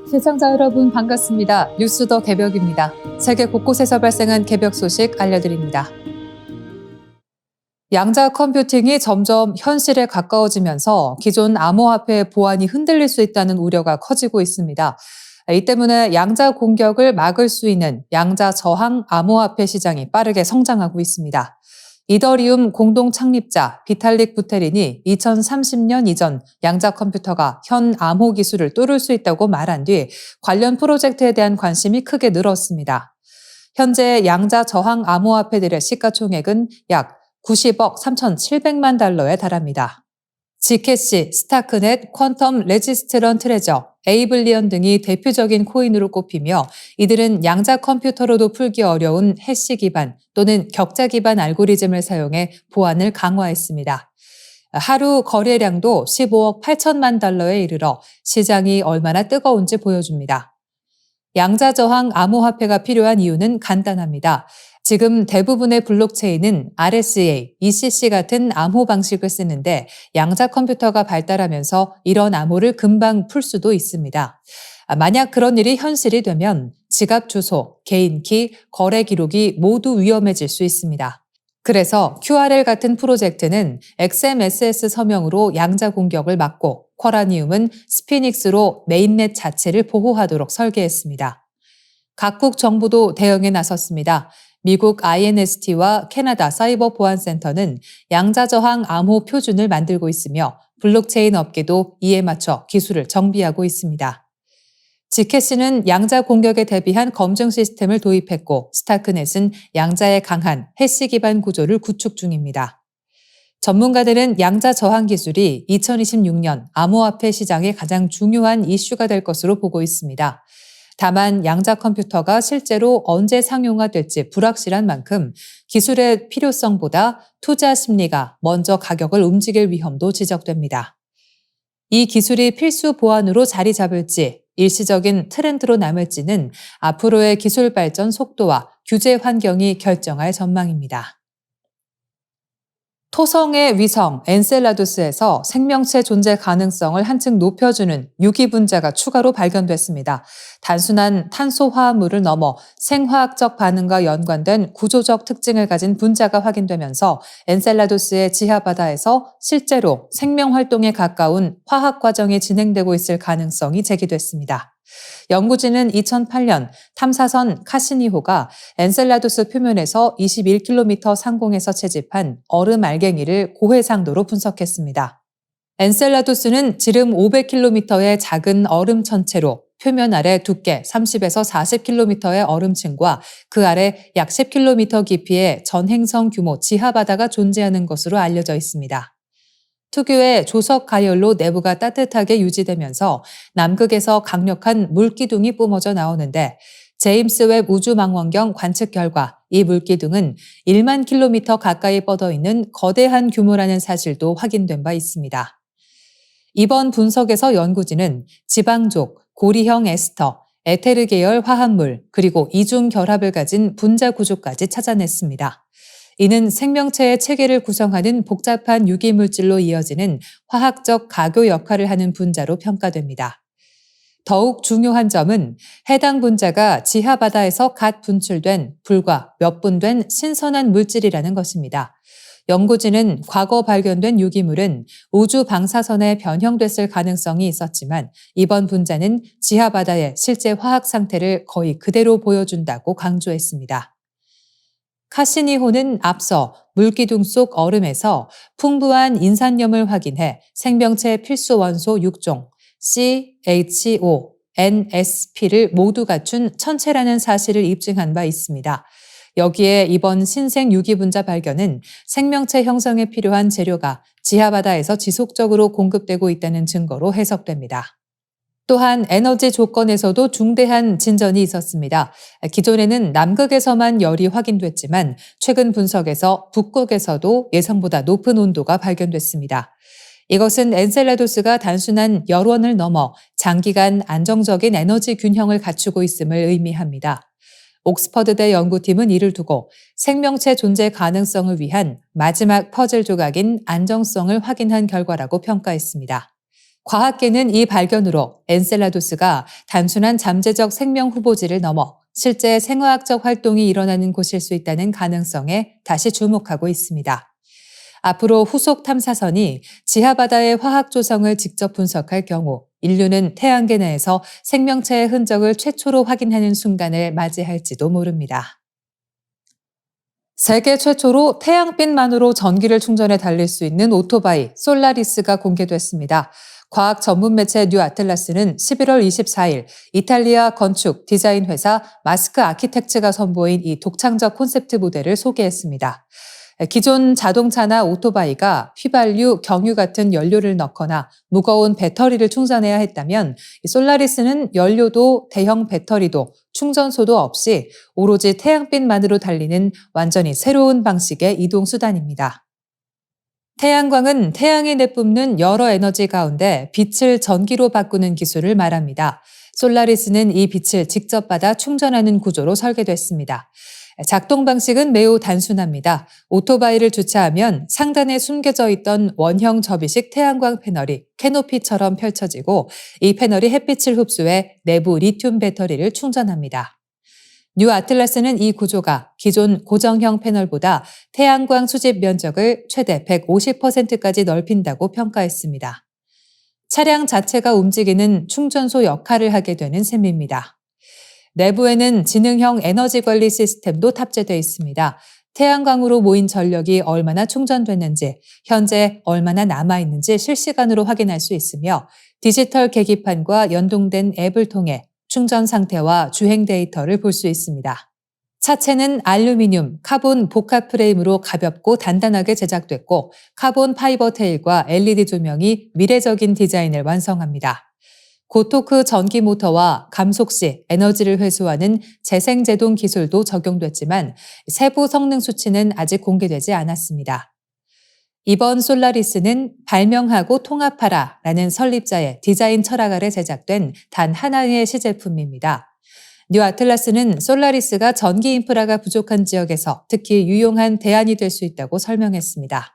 시청자 여러분 반갑습니다. 뉴스 더 개벽입니다. 세계 곳곳에서 발생한 개벽 소식 알려드립니다. 양자 컴퓨팅이 점점 현실에 가까워지면서 기존 암호화폐 보안이 흔들릴 수 있다는 우려가 커지고 있습니다. 이 때문에 양자 공격을 막을 수 있는 양자 저항 암호화폐 시장이 빠르게 성장하고 있습니다. 이더리움 공동 창립자 비탈릭 부테린이 2030년 이전 양자 컴퓨터가 현 암호 기술을 뚫을 수 있다고 말한 뒤 관련 프로젝트에 대한 관심이 크게 늘었습니다. 현재 양자 저항 암호화폐들의 시가총액은 약 90억 3,700만 달러에 달합니다. 지캐시, 스타크넷, 퀀텀 레지스트런 트레저, 에이블리언 등이 대표적인 코인으로 꼽히며 이들은 양자 컴퓨터로도 풀기 어려운 해시 기반 또는 격자 기반 알고리즘을 사용해 보안을 강화했습니다. 하루 거래량도 15억 8천만 달러에 이르러 시장이 얼마나 뜨거운지 보여줍니다. 양자 저항 암호화폐가 필요한 이유는 간단합니다. 지금 대부분의 블록체인은 RSA, ECC 같은 암호 방식을 쓰는데 양자 컴퓨터가 발달하면서 이런 암호를 금방 풀 수도 있습니다. 만약 그런 일이 현실이 되면 지갑 주소, 개인 키, 거래 기록이 모두 위험해질 수 있습니다. 그래서 QRL 같은 프로젝트는 XMSS 서명으로 양자 공격을 막고 쿼라니움은 스피닉스로 메인넷 자체를 보호하도록 설계했습니다. 각국 정부도 대응에 나섰습니다. 미국 INST와 캐나다 사이버 보안센터는 양자 저항 암호 표준을 만들고 있으며 블록체인 업계도 이에 맞춰 기술을 정비하고 있습니다. 지캐시는 양자 공격에 대비한 검증 시스템을 도입했고 스타크넷은 양자의 강한 해시 기반 구조를 구축 중입니다. 전문가들은 양자 저항 기술이 2026년 암호화폐 시장의 가장 중요한 이슈가 될 것으로 보고 있습니다. 다만 양자 컴퓨터가 실제로 언제 상용화될지 불확실한 만큼 기술의 필요성보다 투자 심리가 먼저 가격을 움직일 위험도 지적됩니다. 이 기술이 필수 보안으로 자리 잡을지 일시적인 트렌드로 남을지는 앞으로의 기술 발전 속도와 규제 환경이 결정할 전망입니다. 토성의 위성 엔셀라두스에서 생명체 존재 가능성을 한층 높여주는 유기분자가 추가로 발견됐습니다. 단순한 탄소 화합물을 넘어 생화학적 반응과 연관된 구조적 특징을 가진 분자가 확인되면서 엔셀라두스의 지하바다에서 실제로 생명 활동에 가까운 화학 과정이 진행되고 있을 가능성이 제기됐습니다. 연구진은 2008년 탐사선 카시니호가 엔셀라두스 표면에서 21km 상공에서 채집한 얼음 알갱이를 고해상도로 분석했습니다. 엔셀라두스는 지름 500km의 작은 얼음 천체로 표면 아래 두께 30에서 40km의 얼음층과 그 아래 약 10km 깊이의 전행성 규모 지하바다가 존재하는 것으로 알려져 있습니다. 특유의 조석 가열로 내부가 따뜻하게 유지되면서 남극에서 강력한 물기둥이 뿜어져 나오는데 제임스 웹 우주망원경 관측 결과 이 물기둥은 1만 킬로미터 가까이 뻗어 있는 거대한 규모라는 사실도 확인된 바 있습니다. 이번 분석에서 연구진은 지방족, 고리형 에스터, 에테르 계열 화합물, 그리고 이중 결합을 가진 분자 구조까지 찾아냈습니다. 이는 생명체의 체계를 구성하는 복잡한 유기물질로 이어지는 화학적 가교 역할을 하는 분자로 평가됩니다. 더욱 중요한 점은 해당 분자가 지하바다에서 갓 분출된 불과 몇 분 된 신선한 물질이라는 것입니다. 연구진은 과거 발견된 유기물은 우주 방사선에 변형됐을 가능성이 있었지만 이번 분자는 지하바다의 실제 화학 상태를 거의 그대로 보여준다고 강조했습니다. 카시니호는 앞서 물기둥 속 얼음에서 풍부한 인산염을 확인해 생명체 필수 원소 6종 CHO, NSP를 모두 갖춘 천체라는 사실을 입증한 바 있습니다. 여기에 이번 신생 유기분자 발견은 생명체 형성에 필요한 재료가 지하바다에서 지속적으로 공급되고 있다는 증거로 해석됩니다. 또한 에너지 조건에서도 중대한 진전이 있었습니다. 기존에는 남극에서만 열이 확인됐지만 최근 분석에서 북극에서도 예상보다 높은 온도가 발견됐습니다. 이것은 엔셀라두스가 단순한 열원을 넘어 장기간 안정적인 에너지 균형을 갖추고 있음을 의미합니다. 옥스퍼드대 연구팀은 이를 두고 생명체 존재 가능성을 위한 마지막 퍼즐 조각인 안정성을 확인한 결과라고 평가했습니다. 과학계는 이 발견으로 엔셀라두스가 단순한 잠재적 생명 후보지를 넘어 실제 생화학적 활동이 일어나는 곳일 수 있다는 가능성에 다시 주목하고 있습니다. 앞으로 후속 탐사선이 지하바다의 화학 조성을 직접 분석할 경우 인류는 태양계 내에서 생명체의 흔적을 최초로 확인하는 순간을 맞이할지도 모릅니다. 세계 최초로 태양빛만으로 전기를 충전해 달릴 수 있는 오토바이 솔라리스가 공개됐습니다. 과학 전문 매체 뉴 아틀라스는 11월 24일 이탈리아 건축 디자인 회사 마스크 아키텍츠가 선보인 이 독창적 콘셉트 모델을 소개했습니다. 기존 자동차나 오토바이가 휘발유, 경유 같은 연료를 넣거나 무거운 배터리를 충전해야 했다면 솔라리스는 연료도 대형 배터리도 충전소도 없이 오로지 태양빛만으로 달리는 완전히 새로운 방식의 이동 수단입니다. 태양광은 태양이 내뿜는 여러 에너지 가운데 빛을 전기로 바꾸는 기술을 말합니다. 솔라리스는 이 빛을 직접 받아 충전하는 구조로 설계됐습니다. 작동 방식은 매우 단순합니다. 오토바이를 주차하면 상단에 숨겨져 있던 원형 접이식 태양광 패널이 캐노피처럼 펼쳐지고 이 패널이 햇빛을 흡수해 내부 리튬 배터리를 충전합니다. 뉴 아틀라스는 이 구조가 기존 고정형 패널보다 태양광 수집 면적을 최대 150%까지 넓힌다고 평가했습니다. 차량 자체가 움직이는 충전소 역할을 하게 되는 셈입니다. 내부에는 지능형 에너지 관리 시스템도 탑재되어 있습니다. 태양광으로 모인 전력이 얼마나 충전됐는지, 현재 얼마나 남아있는지 실시간으로 확인할 수 있으며 디지털 계기판과 연동된 앱을 통해 충전 상태와 주행 데이터를 볼 수 있습니다. 차체는 알루미늄, 카본 복합 프레임으로 가볍고 단단하게 제작됐고 카본 파이버 테일과 LED 조명이 미래적인 디자인을 완성합니다. 고토크 전기 모터와 감속 시 에너지를 회수하는 재생제동 기술도 적용됐지만 세부 성능 수치는 아직 공개되지 않았습니다. 이번 솔라리스는 발명하고 통합하라 라는 설립자의 디자인 철학 아래 제작된 단 하나의 시제품입니다. 뉴 아틀라스는 솔라리스가 전기 인프라가 부족한 지역에서 특히 유용한 대안이 될 수 있다고 설명했습니다.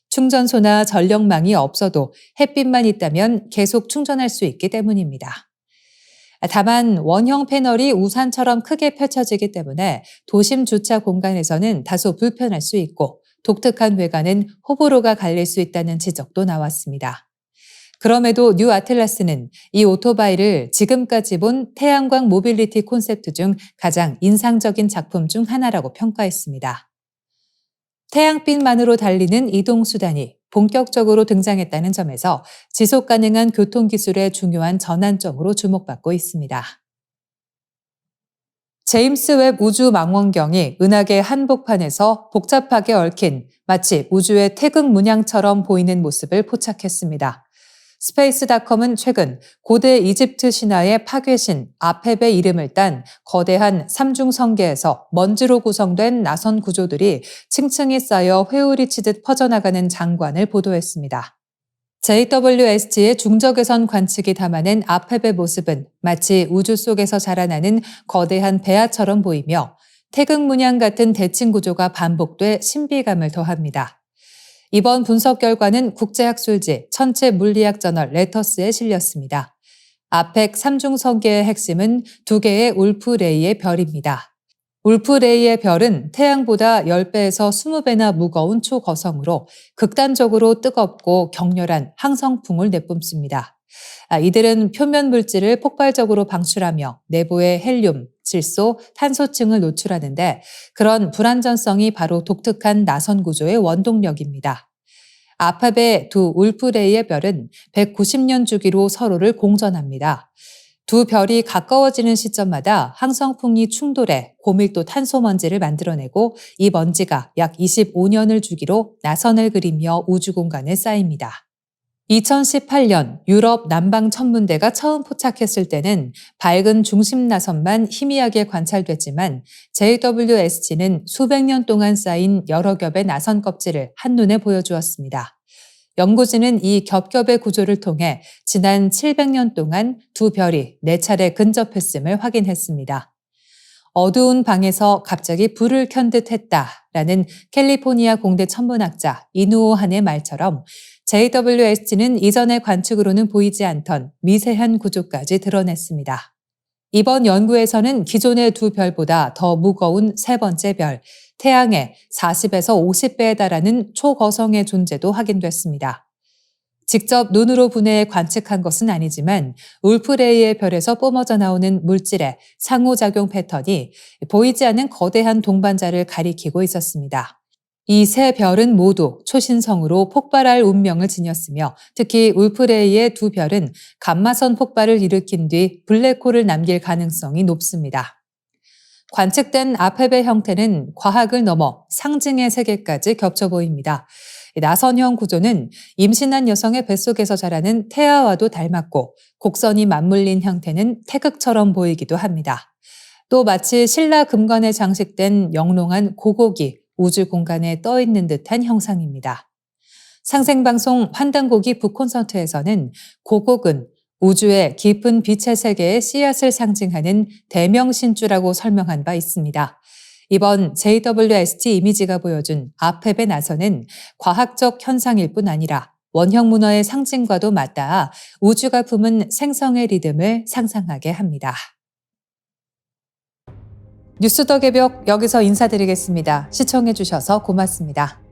충전소나 전력망이 없어도 햇빛만 있다면 계속 충전할 수 있기 때문입니다. 다만 원형 패널이 우산처럼 크게 펼쳐지기 때문에 도심 주차 공간에서는 다소 불편할 수 있고 독특한 외관은 호불호가 갈릴 수 있다는 지적도 나왔습니다. 그럼에도 뉴 아틀라스는 이 오토바이를 지금까지 본 태양광 모빌리티 콘셉트 중 가장 인상적인 작품 중 하나라고 평가했습니다. 태양빛만으로 달리는 이동수단이 본격적으로 등장했다는 점에서 지속 가능한 교통기술의 중요한 전환점으로 주목받고 있습니다. 제임스 웹 우주망원경이 은하계 한복판에서 복잡하게 얽힌 마치 우주의 태극 문양처럼 보이는 모습을 포착했습니다. 스페이스닷컴은 최근 고대 이집트 신화의 파괴신 아페베 이름을 딴 거대한 삼중 성계에서 먼지로 구성된 나선 구조들이 층층이 쌓여 회오리 치듯 퍼져나가는 장관을 보도했습니다. JWST의 중적외선 관측이 담아낸 아페베 모습은 마치 우주 속에서 자라나는 거대한 배아처럼 보이며 태극 문양 같은 대칭 구조가 반복돼 신비감을 더합니다. 이번 분석 결과는 국제학술지 천체 물리학 저널 레터스에 실렸습니다. 아펙 3중 성계의 핵심은 두 개의 울프레이의 별입니다. 울프레이의 별은 태양보다 10배에서 20배나 무거운 초거성으로 극단적으로 뜨겁고 격렬한 항성풍을 내뿜습니다. 이들은 표면 물질을 폭발적으로 방출하며 내부에 헬륨, 질소, 탄소층을 노출하는데 그런 불완전성이 바로 독특한 나선 구조의 원동력입니다. 아팝의 두 울프레이의 별은 190년 주기로 서로를 공전합니다. 두 별이 가까워지는 시점마다 항성풍이 충돌해 고밀도 탄소 먼지를 만들어내고 이 먼지가 약 25년을 주기로 나선을 그리며 우주 공간에 쌓입니다. 2018년 유럽 남방 천문대가 처음 포착했을 때는 밝은 중심 나선만 희미하게 관찰됐지만 JWST는 수백 년 동안 쌓인 여러 겹의 나선 껍질을 한눈에 보여주었습니다. 연구진은 이 겹겹의 구조를 통해 지난 700년 동안 두 별이 4차례 근접했음을 확인했습니다. 어두운 방에서 갑자기 불을 켠 듯 했다라는 캘리포니아 공대 천문학자 이누오 한의 말처럼 JWST는 이전의 관측으로는 보이지 않던 미세한 구조까지 드러냈습니다. 이번 연구에서는 기존의 두 별보다 더 무거운 세 번째 별, 태양의 40에서 50배에 달하는 초거성의 존재도 확인됐습니다. 직접 눈으로 분해해 관측한 것은 아니지만 울프레이의 별에서 뿜어져 나오는 물질의 상호작용 패턴이 보이지 않는 거대한 동반자를 가리키고 있었습니다. 이 세 별은 모두 초신성으로 폭발할 운명을 지녔으며 특히 울프레이의 두 별은 감마선 폭발을 일으킨 뒤 블랙홀을 남길 가능성이 높습니다. 관측된 아페베 형태는 과학을 넘어 상징의 세계까지 겹쳐 보입니다. 나선형 구조는 임신한 여성의 뱃속에서 자라는 태아와도 닮았고 곡선이 맞물린 형태는 태극처럼 보이기도 합니다. 또 마치 신라 금관에 장식된 영롱한 고곡이 우주 공간에 떠 있는 듯한 형상입니다. 상생방송 환단고기 북콘서트에서는 고곡은 우주의 깊은 빛의 세계의 씨앗을 상징하는 대명신주라고 설명한 바 있습니다. 이번 JWST 이미지가 보여준 아페베 나선은 과학적 현상일 뿐 아니라 원형 문화의 상징과도 맞닿아 우주가 품은 생성의 리듬을 상상하게 합니다. 뉴스 더 개벽 여기서 인사드리겠습니다. 시청해 주셔서 고맙습니다.